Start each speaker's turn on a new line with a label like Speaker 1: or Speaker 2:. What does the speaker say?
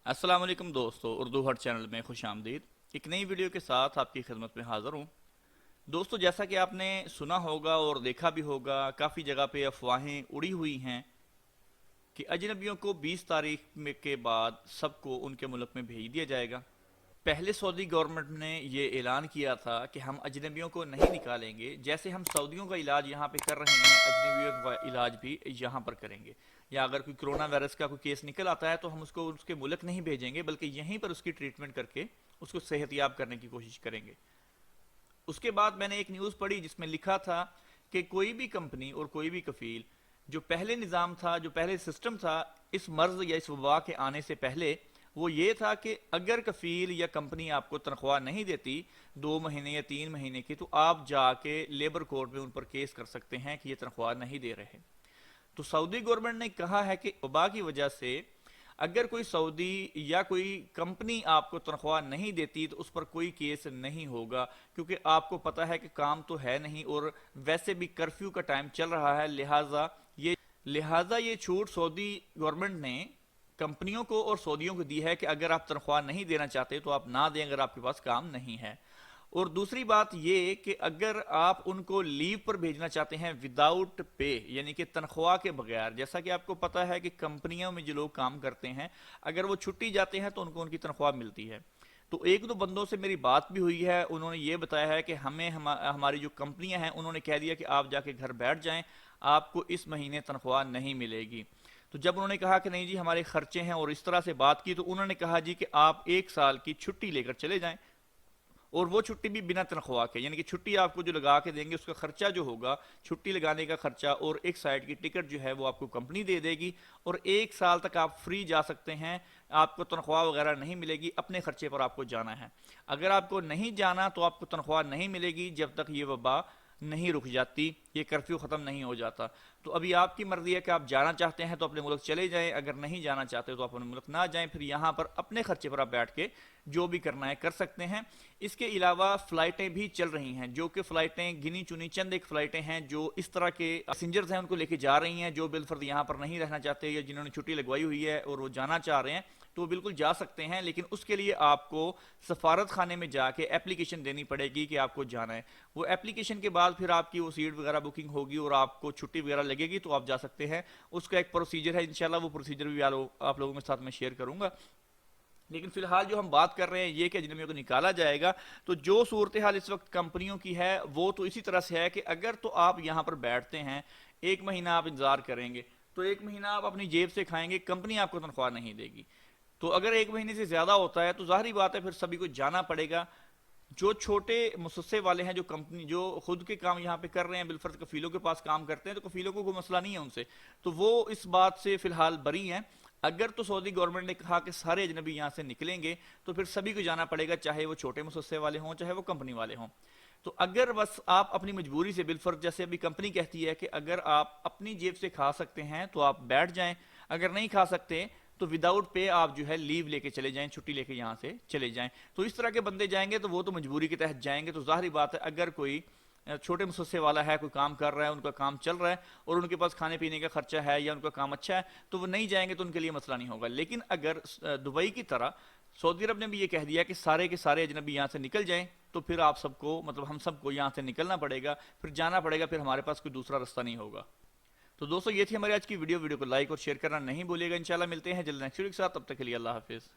Speaker 1: السلام علیکم دوستو، اردو ہر چینل میں خوش آمدید۔ ایک نئی ویڈیو کے ساتھ آپ کی خدمت میں حاضر ہوں۔ دوستو، جیسا کہ آپ نے سنا ہوگا اور دیکھا بھی ہوگا، کافی جگہ پہ افواہیں اڑی ہوئی ہیں کہ اجنبیوں کو 20 تاریخ کے بعد سب کو ان کے ملک میں بھیج دیا جائے گا۔ پہلے سعودی گورنمنٹ نے یہ اعلان کیا تھا کہ ہم اجنبیوں کو نہیں نکالیں گے، جیسے ہم سعودیوں کا علاج یہاں پہ کر رہے ہیں اجنبیوں کا علاج بھی یہاں پر کریں گے۔ یا اگر کوئی کرونا وائرس کا کوئی کیس نکل آتا ہے تو ہم اس کو اس کے ملک نہیں بھیجیں گے، بلکہ یہیں پر اس کی ٹریٹمنٹ کر کے اس کو صحت یاب کرنے کی کوشش کریں گے۔ اس کے بعد میں نے ایک نیوز پڑھی جس میں لکھا تھا کہ کوئی بھی کمپنی اور کوئی بھی کفیل، جو پہلے نظام تھا، جو پہلے سسٹم تھا اس مرض یا اس وبا کے آنے سے پہلے، وہ یہ تھا کہ اگر کفیل یا کمپنی آپ کو تنخواہ نہیں دیتی 2 مہینے یا 3 مہینے کی، تو آپ جا کے لیبر کورٹ میں ان پر کیس کر سکتے ہیں کہ یہ تنخواہ نہیں دے رہے۔ تو سعودی گورنمنٹ نے کہا ہے کہ وبا کی وجہ سے اگر کوئی سعودی یا کوئی کمپنی آپ کو تنخواہ نہیں دیتی تو اس پر کوئی کیس نہیں ہوگا، کیونکہ آپ کو پتا ہے کہ کام تو ہے نہیں اور ویسے بھی کرفیو کا ٹائم چل رہا ہے، لہٰذا یہ چھوٹ سعودی گورنمنٹ نے کمپنیوں کو اور سعودیوں کو دی ہے کہ اگر آپ تنخواہ نہیں دینا چاہتے تو آپ نہ دیں اگر آپ کے پاس کام نہیں ہے۔ اور دوسری بات یہ کہ اگر آپ ان کو لیو پر بھیجنا چاہتے ہیں وداؤٹ پے، یعنی کہ تنخواہ کے بغیر، جیسا کہ آپ کو پتا ہے کہ کمپنیوں میں جو لوگ کام کرتے ہیں اگر وہ چھٹی جاتے ہیں تو ان کو ان کی تنخواہ ملتی ہے۔ تو ایک دو بندوں سے میری بات بھی ہوئی ہے، انہوں نے یہ بتایا ہے کہ ہماری جو کمپنیاں ہیں انہوں نے کہہ دیا کہ آپ جا کے گھر بیٹھ جائیں، آپ کو اس مہینے تنخواہ نہیں ملے گی۔ تو جب انہوں نے کہا کہ نہیں جی ہمارے خرچے ہیں اور اس طرح سے بات کی، تو انہوں نے کہا جی کہ آپ 1 سال کی چھٹی لے کر چلے جائیں، اور وہ چھٹی بھی بنا تنخواہ کے، یعنی کہ چھٹی آپ کو جو لگا کے دیں گے اس کا خرچہ جو ہوگا، چھٹی لگانے کا خرچہ اور ایک سائڈ کی ٹکٹ جو ہے وہ آپ کو کمپنی دے دے گی، اور 1 سال تک آپ فری جا سکتے ہیں، آپ کو تنخواہ وغیرہ نہیں ملے گی، اپنے خرچے پر آپ کو جانا ہے۔ اگر آپ کو نہیں جانا تو آپ کو تنخواہ نہیں ملے گی جب تک یہ وبا نہیں رک جاتی، یہ کرفیو ختم نہیں ہو جاتا۔ تو ابھی آپ کی مرضی ہے کہ آپ جانا چاہتے ہیں تو اپنے ملک چلے جائیں، اگر نہیں جانا چاہتے تو آپ اپنے ملک نہ جائیں، پھر یہاں پر اپنے خرچے پر آپ بیٹھ کے جو بھی کرنا ہے کر سکتے ہیں۔ اس کے علاوہ فلائٹیں بھی چل رہی ہیں، جو کہ فلائٹیں گنی چنی چند ایک فلائٹیں ہیں جو اس طرح کے پیسنجرز ہیں ان کو لے کے جا رہی ہیں، جو بالفرض یہاں پر نہیں رہنا چاہتے یا جنہوں نے چھٹی لگوائی ہوئی ہے اور وہ جانا چاہ رہے ہیں تو وہ بالکل جا سکتے ہیں، لیکن اس کے لیے آپ کو سفارت خانے میں جا کے اپلیکیشن دینی پڑے گی کہ آپ کو جانا ہے۔ وہ اپلیکیشن کے بعد پھر آپ کی وہ سیٹ وغیرہ بکنگ ہوگی اور آپ کو چھٹی وغیرہ لگے گی تو آپ جا سکتے ہیں۔ اس کا ایک پروسیجر ہے، انشاءاللہ وہ پروسیجر بھی آپ لوگوں کے ساتھ میں شیئر کروں گا۔ لیکن فی الحال جو ہم بات کر رہے ہیں یہ کہ اجنبیوں کو نکالا جائے گا، تو جو صورتحال اس وقت کمپنیوں کی ہے وہ تو اسی طرح سے ہے کہ اگر تو آپ یہاں پر بیٹھتے ہیں، 1 مہینہ آپ انتظار کریں گے تو 1 مہینہ آپ اپنی جیب سے کھائیں گے، کمپنی آپ کو تنخواہ نہیں دے گی۔ تو اگر 1 مہینے سے زیادہ ہوتا ہے تو ظاہری بات ہے پھر سبھی کو جانا پڑے گا۔ جو چھوٹے مصصے والے ہیں، جو کمپنی جو خود کے کام یہاں پہ کر رہے ہیں، بالفرض کفیلوں کے پاس کام کرتے ہیں، تو کفیلوں کو کوئی مسئلہ نہیں ہے ان سے، تو وہ اس بات سے فی الحال بری ہیں۔ اگر تو سعودی گورنمنٹ نے کہا کہ سارے اجنبی یہاں سے نکلیں گے تو پھر سبھی کو جانا پڑے گا، چاہے وہ چھوٹے مصصے والے ہوں چاہے وہ کمپنی والے ہوں۔ تو اگر بس آپ اپنی مجبوری سے، بالفرض جیسے ابھی کمپنی کہتی ہے کہ اگر آپ اپنی جیب سے کھا سکتے ہیں تو آپ بیٹھ جائیں، اگر نہیں کھا سکتے تو وداؤٹ پے آپ جو ہے لیو لے کے چلے جائیں، چھٹی لے کے یہاں سے چلے جائیں۔ تو اس طرح کے بندے جائیں گے تو وہ تو مجبوری کے تحت جائیں گے، تو ظاہری بات ہے اگر کوئی چھوٹے مصصے والا ہے، کوئی کام کر رہا ہے، ان کا کام چل رہا ہے اور ان کے پاس کھانے پینے کا خرچہ ہے یا ان کا کام اچھا ہے تو وہ نہیں جائیں گے، تو ان کے لیے مسئلہ نہیں ہوگا۔ لیکن اگر دبئی کی طرح سعودی عرب نے بھی یہ کہہ دیا کہ سارے کے سارے اجنبی یہاں سے نکل جائیں، تو پھر آپ سب کو، مطلب ہم سب کو یہاں سے نکلنا پڑے گا، پھر جانا پڑے گا، پھر ہمارے پاس کوئی دوسرا رستہ نہیں ہوگا۔ تو دوستو یہ تھی ہماری آج کی ویڈیو کو لائک اور شیئر کرنا نہیں بھولیے گا۔ انشاءاللہ ملتے ہیں جلد نیکسٹ ویڈیو کے ساتھ، تب تک کے لیے اللہ حافظ۔